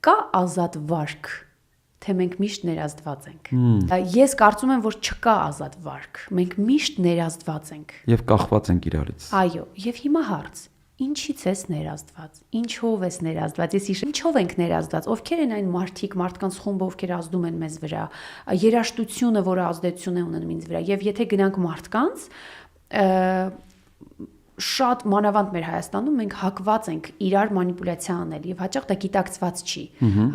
կա ազատ վարք, թե մենք միշտ ներազդված ենք։ Ես կարծում եմ, որ չկա ազատ վարք, մենք միշտ ներազդված ենք։ Եվ կախված ենք իրարից։ Այո, եւ հիմա հարց. ինչից ես ներազդված։ Ինչով ես ներազդված։ Ես հիշում եմ, ինչով ենք ներազդված։ Ովքեր են այն մարդիկ, մարդկանց խումբը, ովքեր ազդում են մեզ վրա, երաժշտությունը, որը ազդեցություն է ունենում ինձ վրա։ Եվ եթե գնանք մարդկանց, շատ մանավանդ մեր Հայաստանում մենք հակված ենք իրար մանիպուլյացիա անել եւ հաճախ դա գիտակցված չի,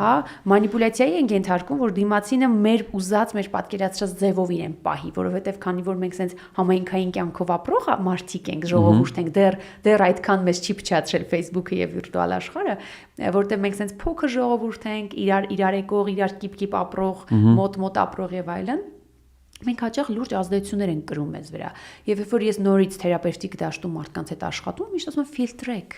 հա, մանիպուլյացիայի ենք ենթարկում, որ դիմացինը մեր ուզած, մեր պատկերացրած ձևով իրեն պահի, որովհետեւ քանի որ մենք sense համայնքային կյանքով ապրող մարդիկ ենք, ժողովուրդ ենք, դեռ այդքան մեզ չի փչացրել Facebook-ը եւ վիրտուալ աշխարհը, որտեղ մենք sense փոքր ժողովուրդ ենք, իրար եկող, իրար կիպ ապրող, մոտ ապրող եւ այլն։ Մենք հաճախ լուրջ ազդեցություններ են կրում մեզ վրա։ Եվ երբ որ ես նորից թերապևտիկ դաշտում մարդկանց հետ աշխատում, միշտ ասում եմ ֆիլտրեք,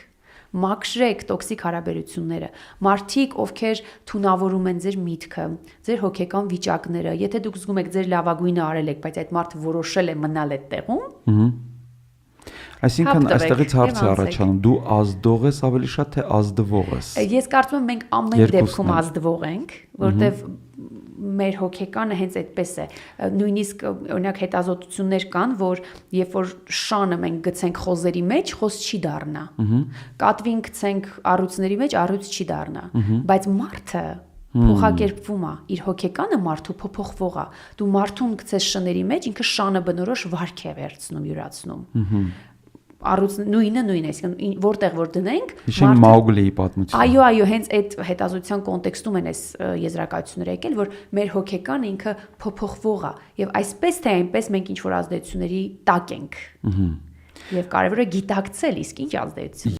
մաքրեք տոքսիկ հարաբերությունները։ Մարդիկ, ովքեր թունավորում են ձեր միտքը, ձեր հոգեկան վիճակները, եթե դուք զգում եք ձեր լավագույնը արել եք, բայց այդ մարդը որոշել է մնալ այդ տեղում, այսինքն այստեղից հարց է առաջանում, դու ազդող ես ավելի շատ, թե ազդվող ես։ Ես կարծում եմ մենք ամեն դեպքում ազդվող ենք, որտեվ մեր հոգեկանը հենց այդպես է, նույնիսկ օրինակ հետազոտություններ կան, որ երբ որ շանը մենք գցենք խոզերի մեջ, խոզ չի դառնա, կատվին գցենք առյուծների մեջ, առյուծ չի դառնա, բայց մարդը փոխակերպվում է, իր հոգեկանը մարդու փոփոխվող է, դու մարդուն գցես շների մեջ, ինքը շանը բնորոշ վարք է վերցնում, յուրացնում, առյուծ նույնը, այսինքն որտեղ որ դնենք, Հիշենք Մաուգլիի պատմությունը։ Այո, հենց այդ հետազոտության կոնտեքստում են այս եզրակացությունները եկել, որ մեր հոգեկանը ինքը փոփոխվող է, եւ այսպես թե այնպես մենք ինչ որ ազդեցությունների տակ ենք։ Եվ կարևոր է գիտակցել իսկ ինչ ազդեցություն